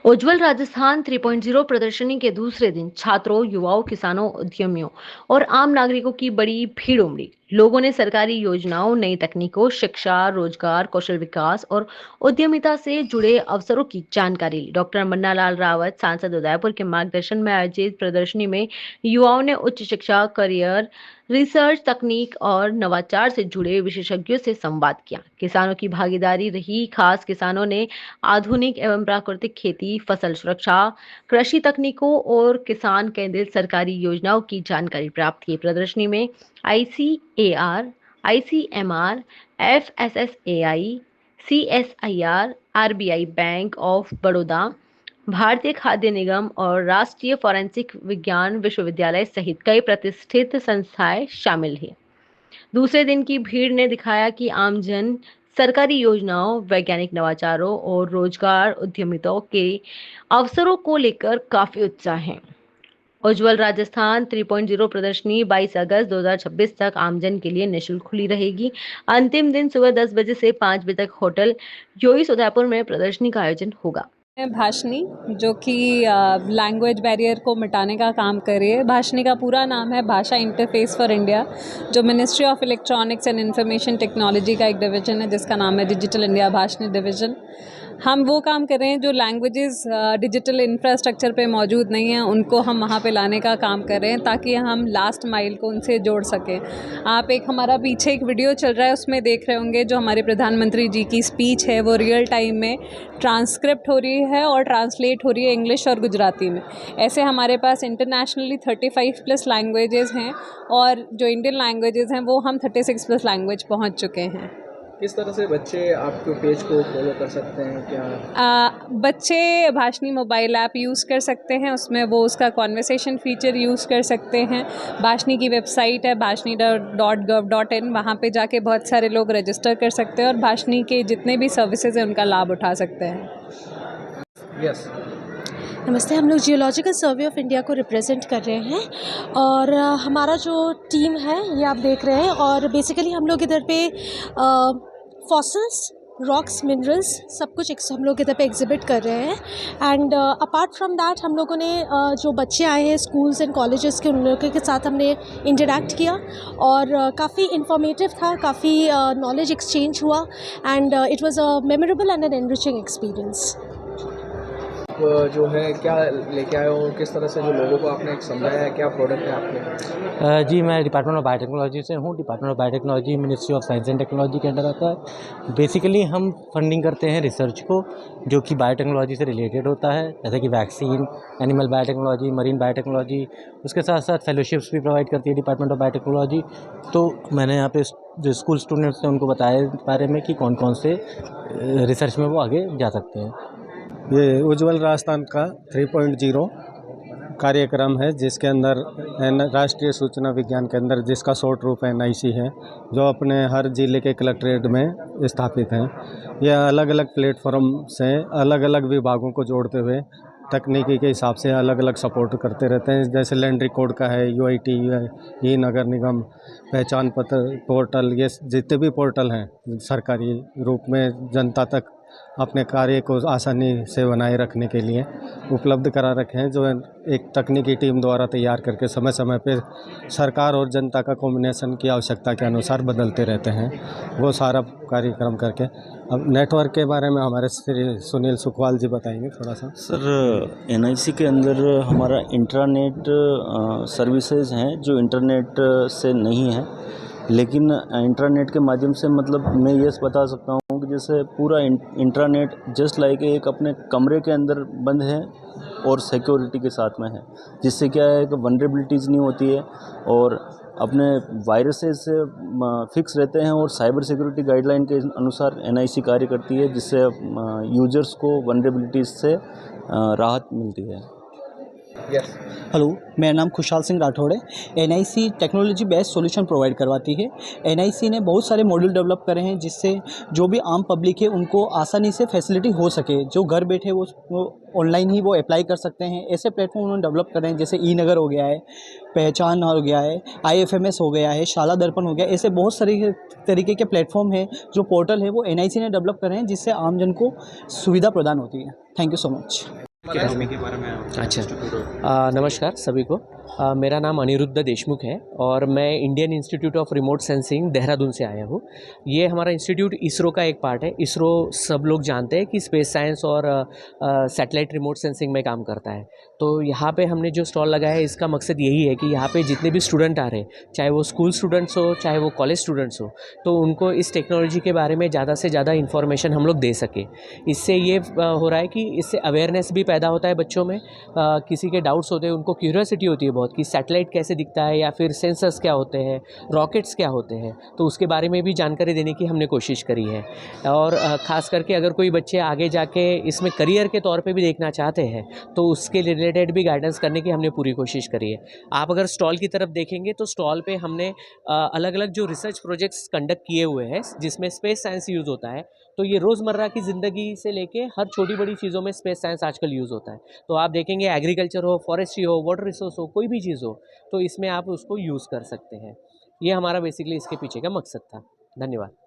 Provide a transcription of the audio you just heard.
उज्जवल राजस्थान 3.0 प्रदर्शनी के दूसरे दिन छात्रों, युवाओं, किसानों, उद्यमियों और आम नागरिकों की बड़ी भीड़ उमड़ी। लोगों ने सरकारी योजनाओं, नई तकनीकों, शिक्षा, रोजगार, कौशल विकास और उद्यमिता से जुड़े अवसरों की जानकारी ली। डॉक्टर मन्नालाल रावत, सांसद उदयपुर के मार्गदर्शन में आयोजित प्रदर्शनी में युवाओं ने उच्च शिक्षा, करियर, रिसर्च, तकनीक और नवाचार से जुड़े विशेषज्ञों से संवाद किया। किसानों की भागीदारी रही खास। किसानों ने आधुनिक एवं प्राकृतिक खेती, फसल सुरक्षा, कृषि तकनीकों और किसान केंद्रित सरकारी योजनाओं की जानकारी प्राप्त की। प्रदर्शनी में ICAR, ICMR, FSSAI, CSIR, RBI, bank of Baroda, भारतीय खाद्य निगम और राष्ट्रीय फॉरेंसिक विज्ञान विश्वविद्यालय सहित कई प्रतिष्ठित संस्थाएं शामिल हैं। दूसरे दिन की भीड़ ने दिखाया कि आमजन सरकारी योजनाओं, वैज्ञानिक नवाचारों और रोजगार उद्यमिताओं के अवसरों को लेकर काफी उत्साह है। उज्जवल राजस्थान 3.0 प्रदर्शनी 22 अगस्त 2026 तक आमजन के लिए निःशुल्क खुली रहेगी। अंतिम दिन सुबह 10 बजे से 5 बजे तक होटल योइस उदयपुर में प्रदर्शनी का आयोजन होगा। भाषनी, जो कि लैंग्वेज बैरियर को मिटाने का काम कर रही है। भाषनी का पूरा नाम है भाषा इंटरफेस फॉर इंडिया, जो ministry of electronics and information technology का एक डिवीजन है, जिसका नाम है डिजिटल इंडिया भाषनी डिवीजन। हम वो काम कर रहे हैं जो लैंग्वेजेस डिजिटल इंफ्रास्ट्रक्चर पे मौजूद नहीं हैं, उनको हम वहाँ पे लाने का काम कर रहे हैं, ताकि हम लास्ट माइल को उनसे जोड़ सकें। आप हमारा पीछे एक वीडियो चल रहा है, उसमें देख रहे होंगे जो हमारे प्रधानमंत्री जी की स्पीच है, वो रियल टाइम में ट्रांसक्रिप्ट हो रही है और ट्रांसलेट हो रही है इंग्लिश और गुजराती में। ऐसे हमारे पास इंटरनेशनली 35+ लैंग्वेजेस हैं, और जो इंडियन लैंग्वेजेस हैं वो हम 36+ लैंग्वेज पहुंच चुके हैं। किस तरह से बच्चे आपके पेज को फॉलो कर सकते हैं? बच्चे भाषनी मोबाइल ऐप यूज़ कर सकते हैं, उसमें वो उसका कॉन्वर्सेशन फीचर यूज़ कर सकते हैं। भाषनी की वेबसाइट है bhashni.gov.in, वहाँ पे जाके बहुत सारे लोग रजिस्टर कर सकते हैं और भाषनी के जितने भी सर्विसेज हैं उनका लाभ उठा सकते हैं। यस। नमस्ते, हम लोग जियोलॉजिकल सर्वे ऑफ इंडिया को रिप्रेजेंट कर रहे हैं, और हमारा जो टीम है ये आप देख रहे हैं। और बेसिकली हम लोग इधर पे फॉसिल्स, रॉक्स, मिनरल्स सब कुछ हम लोग इधर पे एग्जिबिट कर रहे हैं। एंड अपार्ट फ्रॉम दैट हम लोगों ने जो बच्चे आए हैं स्कूल्स एंड कॉलेजेस के, उन लोगों के साथ हमने इंटरेक्ट किया, और काफ़ी इंफॉर्मेटिव था, काफ़ी नॉलेज एक्सचेंज हुआ, and it was a memorable and an enriching experience. जो है क्या लेके आए हो, किस तरह से जो लोगों को आपने समझाया है, क्या प्रोडक्ट है आपके? जी, मैं डिपार्टमेंट ऑफ बायोटेक्नोलॉजी से हूँ। Department of biotechnology ministry of science and technology के अंडर आता है। बेसिकली हम फंडिंग करते हैं रिसर्च को, जो कि बायोटेक्नोलॉजी से रिलेटेड होता है, जैसे कि vaccine, animal biotechnology, marine biotechnology. उसके साथ साथ फेलोशिप्स भी प्रोवाइड करती है डिपार्टमेंट ऑफ बायोटेक्नोलॉजी। तो मैंने यहाँ पे जो स्कूल स्टूडेंट्स हैं उनको बताया इस बारे में कि कौन कौन से रिसर्च में वो आगे जा सकते हैं। ये उज्जवल राजस्थान का 3.0 कार्यक्रम है, जिसके अंदर राष्ट्रीय सूचना विज्ञान केंद्र, जिसका शॉर्ट रूप NIC है, जो अपने हर जिले के कलेक्ट्रेट में स्थापित है। यह अलग अलग प्लेटफॉर्म से अलग अलग विभागों को जोड़ते हुए तकनीकी के हिसाब से अलग अलग सपोर्ट करते रहते हैं। जैसे लैंड रिकॉर्ड का है, UIT, ई नगर निगम, पहचान पत्र पोर्टल, ये जितने भी पोर्टल हैं सरकारी रूप में जनता तक अपने कार्य को आसानी से बनाए रखने के लिए उपलब्ध करा रखे हैं, जो एक तकनीकी टीम द्वारा तैयार करके समय समय पे सरकार और जनता का कॉम्बिनेशन की आवश्यकता के अनुसार बदलते रहते हैं, वो सारा कार्यक्रम करके। अब नेटवर्क के बारे में हमारे श्री सुनील सुखवाल जी बताएंगे थोड़ा सा। सर, NIC के अंदर हमारा इंट्रानेट सर्विसेज हैं जो इंटरनेट से नहीं है, लेकिन इंट्रानेट के माध्यम से, मतलब मैं ये बता सकता हूँ कि जैसे पूरा इंट्रानेट जस्ट लाइक एक अपने कमरे के अंदर बंद है और सिक्योरिटी के साथ में है, जिससे क्या है कि वनरेबिलिटीज़ नहीं होती है और अपने वायरसेस से फिक्स रहते हैं, और साइबर सिक्योरिटी गाइडलाइन के अनुसार NIC कार्य करती है, जिससे यूजर्स को वनरेबिलिटीज़ से राहत मिलती है। यस। हेलो, मेरा नाम खुशहाल सिंह राठौड़ है। NIC technology based solution provide करवाती है। NIC ने बहुत सारे मॉड्यूल डेवलप करे हैं, जिससे जो भी आम पब्लिक है उनको आसानी से फैसिलिटी हो सके। जो घर बैठे वो ऑनलाइन ही वो अप्लाई कर सकते हैं। ऐसे प्लेटफॉर्म उन्होंने डेवलप करे हैं, जैसे ई नगर हो गया है, पहचान हो गया है, IFMS हो गया है, शाला दर्पण हो गया। ऐसे बहुत सारे तरीके के प्लेटफॉर्म है, जो पोर्टल है वो NIC ने डेवलप करे हैं, जिससे आमजन को सुविधा प्रदान होती है। Thank you so much. अच्छा नमस्कार सभी को। मेरा नाम अनिरुद्ध देशमुख है और मैं Indian institute of remote sensing Dehradun से आया हूँ। ये हमारा इंस्टीट्यूट इसरो का एक पार्ट है। इसरो सब लोग जानते हैं कि स्पेस साइंस और सैटेलाइट रिमोट सेंसिंग में काम करता है। तो यहाँ पे हमने जो स्टॉल लगाया है इसका मकसद यही है कि यहाँ पे जितने भी स्टूडेंट आ रहे हैं, चाहे वो स्कूल स्टूडेंट्स हो चाहे वो कॉलेज स्टूडेंट्स हो, तो उनको इस टेक्नोलॉजी के बारे में ज़्यादा से ज़्यादा इन्फॉर्मेशन हम लोग दे सकें। इससे ये हो रहा है कि इससे अवेयरनेस भी पैदा होता है बच्चों में। किसी के डाउट्स होते हैं, उनको क्यूरियोसिटी होती है बहुत कि सैटेलाइट कैसे दिखता है या फिर सेंसर्स क्या होते हैं, रॉकेट्स क्या होते हैं, तो उसके बारे में भी जानकारी देने की हमने कोशिश करी है। और ख़ास करके अगर कोई बच्चे आगे जाके इसमें करियर के तौर पे भी देखना चाहते हैं तो उसके रिलेटेड भी गाइडेंस करने की हमने पूरी कोशिश करी है। आप अगर स्टॉल की तरफ देखेंगे तो स्टॉल पे हमने अलग अलग जो रिसर्च प्रोजेक्ट्स कंडक्ट किए हुए हैं जिसमें स्पेस साइंस यूज़ होता है। तो ये रोज़मर्रा की ज़िंदगी से लेके हर छोटी बड़ी चीज़ों में स्पेस साइंस आजकल यूज़ होता है। तो आप देखेंगे एग्रीकल्चर हो, फॉरेस्ट्री हो, वाटर रिसोर्स हो, कोई भी चीज़ हो, तो इसमें आप उसको यूज़ कर सकते हैं। ये हमारा बेसिकली इसके पीछे का मकसद था। धन्यवाद।